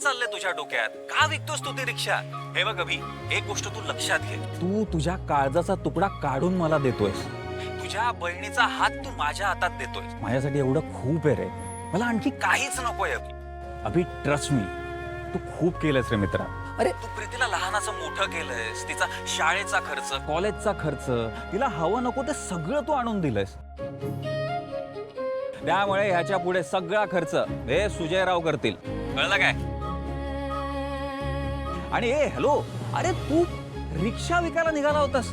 चाललंय तुझ्या डोक्यात? का विकतोस तू ती रिक्षा? हे बघ अभि, एक गोष्ट तू लक्षात घे, तू तुझ्या काळजाचा तुकडा काढून मला देतोयस, तुझ्या बहिणीचा हात तू माझ्या हातात देतोयस. माझ्यासाठी एवढं खूप आहे रे, मला आणखी काहीच नकोय अभि. अभि ट्रस्ट मी, तू खूप केलंस रे मित्रा. अरे तू प्रीतीला लहानाचं मोठं केलंयस, तिचा शाळेचा खर्च, कॉलेजचा खर्च, तिला हवं नको ते सगळं तू आणून दिलंयस. त्यामुळे ह्याच्या पुढे सगळा खर्च हे सुजयराव करतील, कळलं काय? आणि ए हॅलो, अरे तू रिक्षा विकायला निघाला होतास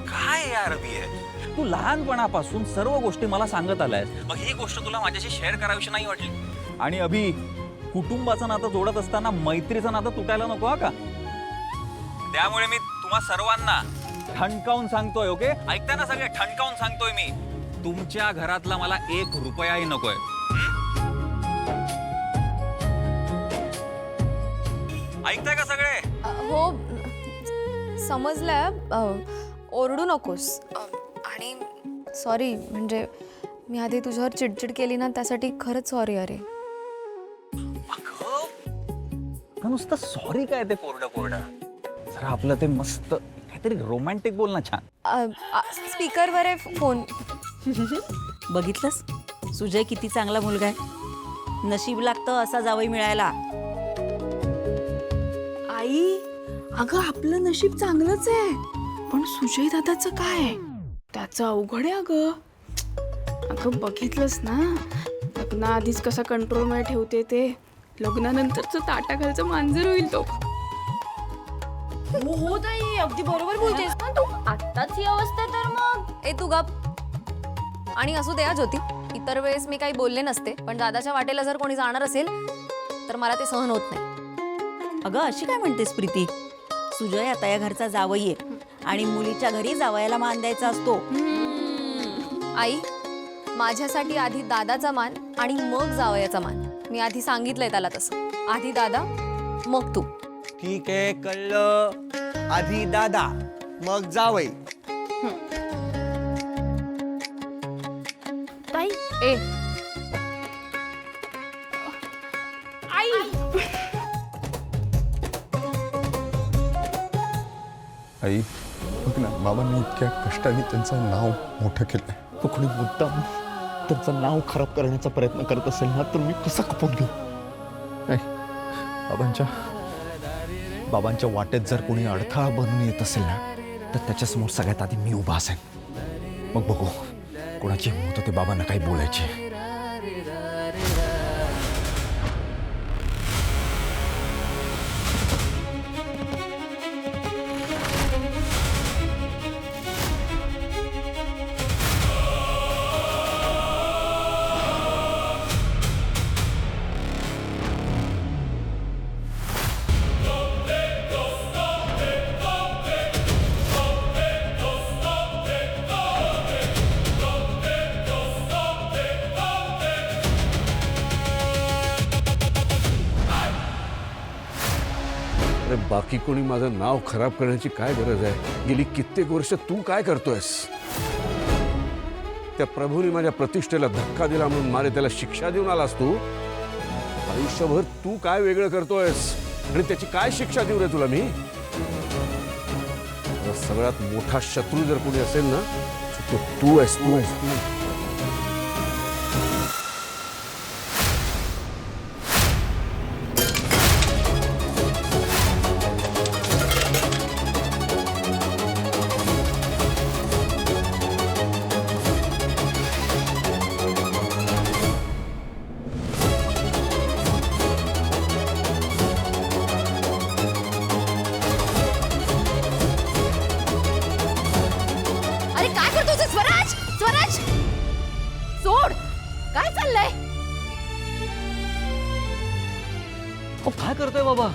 काय यार अभि? तू लहानपणापासून सर्व गोष्टी मला सांगत आलायस, मग ही गोष्ट तुला माझ्याशी शेअर करावीशी नाही वाटली? आणि अभि, कुटुंबाचं नातं जोडत असताना मैत्रीचं नातं तुटायला नको हा का? त्यामुळे मी तुम्हा सर्वांना ठणकावून सांगतोय, ओके? ऐकताय ना सगळे? ठणकावून सांगतोय मी, तुमच्या घरातला मला 1 रुपयाही नकोय. ऐकताय का सगळे? हो समजलंय. ओरडू नकोस. आणि सॉरी, म्हणजे मी आधी तुझ्यावर चिडचिड केली ना, त्यासाठी खरंच सॉरी. अरे नुसतं सॉरी काय ते कोरडं जरा आपलं ते मस्त काहीतरी रोमॅन्टिक बोल ना. छान. स्पीकरवर आहे फोन. बघितलंस सुजय किती चांगला मुलगा आहे. नशीब लागतं असा जावई मिळायला. आई, अगं आपलं नशीब चांगलंच आहे, पण सुजय दादाचं काय? त्याचं अवघड आहे अगं. अगं बघितलंस ना, लग्नाआधीच कसा कंट्रोलमध्ये ठेवते ते, लग्नानंतरचं ताटाखालचं मांजर होईल तो. हो ताई, अगदी बरोबर बोलतेस ना तू. आत्ताच ही अवस्था तर मग. ए तू गप. आणि असू दे हा ज्योती, इतर वेळेस मी काही बोलले नसते, पण दादाच्या वाटेला जर कोणी जाणार असेल तर मला ते सहन होत नाही. अगं अशी काय म्हणतेस प्रीती? सुजय आता या घरचा जावई आहे आणि मुलीच्या घरी जावयाला मान द्यायचा असतो. आई, माझ्यासाठी आधी दादाचा मान आणि मग जावयाचा मान. मी आधी सांगितलंय त्याला तसं. आधी दादा मग तू. ठीक आहे, कळलं. आधी दादा मग जावई. ताई, ए आई, आई बघ ना, बाबांनी इतक्या कष्टाने त्यांचं नाव मोठं केलंय. तो कोणी मुद्दाम त्यांचं नाव खराब करण्याचा प्रयत्न करत असेल ना, तर मी कसा खपवून घेऊ? नाही, बाबांच्या वाटेत जर कोणी अडथळा बनून येत असेल ना, तर त्याच्यासमोर सगळ्यात आधी मी उभा असेल. मग बघू कोणाची हिंमत होते बाबांना काही बोलायची. अरे बाकी कोणी माझं नाव खराब करण्याची काय गरज आहे? गेली कित्येक वर्ष तू काय करतोयस? त्या प्रभूने माझ्या प्रतिष्ठेला धक्का दिला म्हणून मारे त्याला शिक्षा देऊन आलास तू. आयुष्यभर तू काय वेगळं करतोयस आणि त्याची काय शिक्षा देऊ रे तुला मी? सगळ्यात मोठा शत्रू जर कोणी असेल ना, तो तू आहेस. अरे काय करतोस स्वराज? स्वराज सोड. काय चाललंय? काय करतोय बाबा?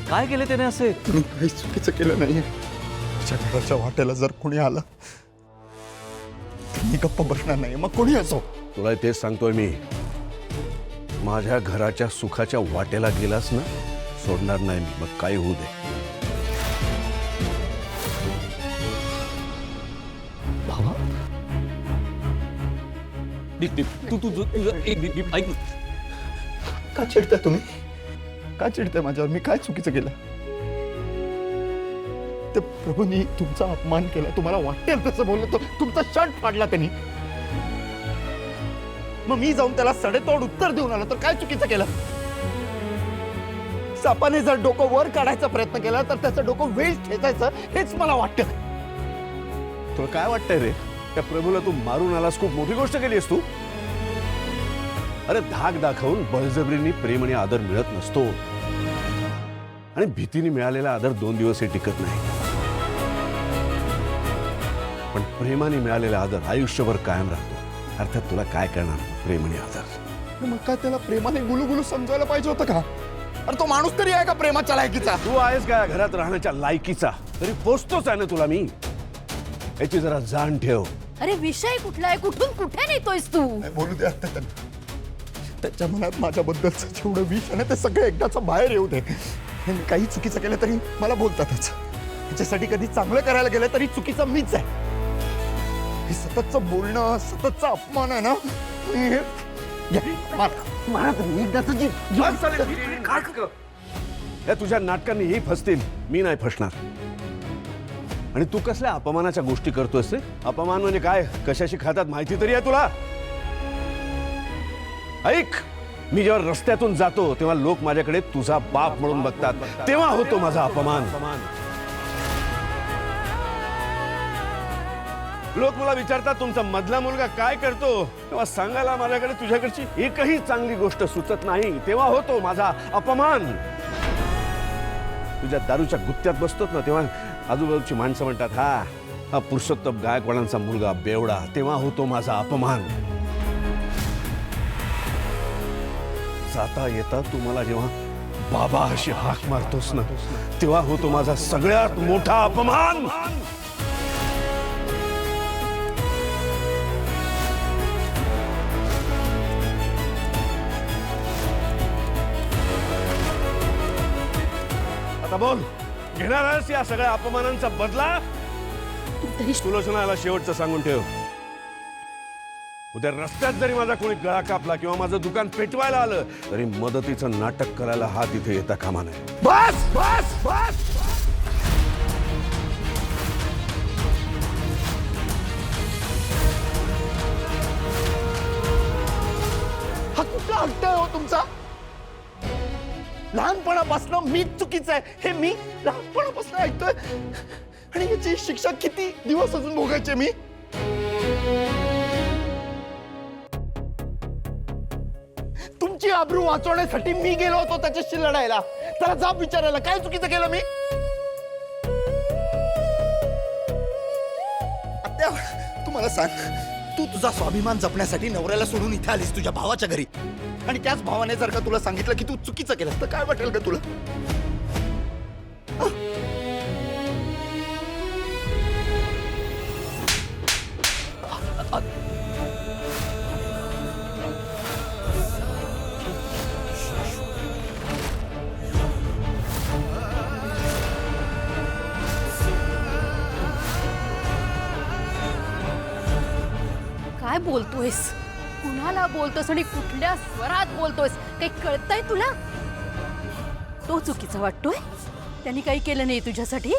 काय केले त्याने असे? मी काही चुकीचं केलं नाहीये. त्याच्या घराच्या वाट्याला जर कोणी आलं तर मी गप्प बसणार नाही, मग कोणी असो. तुला तेच सांगतोय मी, माझ्या घराच्या सुखाच्या वाटेला गेलास ना, सोडणार नाही मी, मग काय होऊ दे. बाबा, तू ऐक. का चिडता तुम्ही? का चिडते माझ्यावर? मी काय चुकीचं केलं? ते प्रभूंनी तुमचा अपमान केला, तुम्हाला वाटेल तसं बोललं, तो तुमचा शर्ट फाडला त्यांनी. मग मी जाऊन त्याला सडेतोड उत्तर देऊन आलो तर काय चुकीचं केलं? सापाने जर डोकं वर काढायचा प्रयत्न केला तर त्याचं डोकं वेळ ठेचायचं हेच मला वाटतं. तुला काय वाटतंय रे? त्या प्रभूला तू मारून आलास, खूप मोठी गोष्ट केलीस तू. अरे धाक दाखवून बळजबरीने प्रेम आणि आदर मिळत नसतो, आणि भीतीने मिळालेला आदर 2 दिवस टिकत नाही. पण प्रेमाने मिळालेला आदर आयुष्यभर कायम राहतो. अर्थात तुला काय करणार प्रेम आणि आदर? मग काय त्याला प्रेमाने गुलुगुलू समजायला पाहिजे होतं का? अरे तो माणूस तरी आहे का प्रेमाच्या लायकीचा? तू आहेस का घरात राहण्याच्या लायकीचा? तरी पोचतोच आहे ना तुला मी. याची जरा जाण ठेव. अरे विषय कुठला आहे? कुठून कुठे नेतोयस तू? नाही, बोलू दे आता त्यांना. त्याच्या मनात माझ्याबद्दलचं जेवढं विष आहे ते सगळं एकदाचं बाहेर येऊ दे. मी काही चुकीचं केलं तरी मला बोलतातच. त्याच्यासाठी कधी चांगलं करायला गेलं तरी चुकीचं मीच आहे. हे सततचं बोलणं, सततचा अपमान आहे ना. या तुझ्या नाटकांनी ही फसतील, मी नाही फसणार. आणि तू कसल्या अपमानाच्या गोष्टी करतोयस रे? अपमान म्हणजे काय, कशाशी खातात माहिती तरी आहे तुला? ऐक, मी जेव्हा रस्त्यातून जातो तेव्हा लोक माझ्याकडे तुझा बाप म्हणून बघतात, तेव्हा होतो माझा अपमान. लोक मला विचारतात तुमचा मधला मुलगा काय करतो, तेव्हा सांगायला माझ्याकडे तुझ्याकडची एकही चांगली गोष्ट सुचत नाही, तेव्हा होतो माझा अपमान. तुझ्या दारूच्या गुत्त्यात बसतोत ना, तेव्हा आजूबाजूची माणसं म्हणतात हा पुरुषोत्तम गायकवाडांचा मुलगा बेवडा, तेव्हा होतो माझा अपमान. जाता येता तू मला जेव्हा बाबा अशी हाक मारतोस ना, तेव्हा होतो माझा सगळ्यात मोठा अपमान. आता बोल, घेणार आहेस या सगळ्या अपमानांचा बदला? सुलोचनाला शेवटचं सांगून ठेव, उद्या रस्त्यात जरी माझा कोणी गळा कापला किंवा माझं दुकान पेटवायला आलं तरी मदतीचं नाटक करायला हात इथे येता कामा नये. बस बस बस. हा कुठला हट्ट आहे हो तुमचा? लहानपणापासून मी चुकीचं आहे हे मी लहानपणापासून ऐकतोय, आणि याची शिक्षा किती दिवस अजून भोगायचे मी? तुमची आबरू वाचवण्यासाठी मी गेलो होतो त्याच्याशी लढायला. त्याला जाब विचारायला काय चुकीचं केलं मी? आत्या, तू मला सांग, तू तुझा स्वाभिमान जपण्यासाठी नवऱ्याला सोडून इथे आलीस तुझ्या भावाच्या घरी, आणि त्याच भावाने जर का तुला सांगितलं की तू चुकीचं केलंस तर काय वाटेल का तुला? काय बोलतोयस? कुणाला बोलतोस आणि कुठल्या स्वरात बोलतोयस? काही कळतंय तुला? तो चुकीचा वाटतोय? त्यांनी काही केलं नाही तुझ्यासाठी?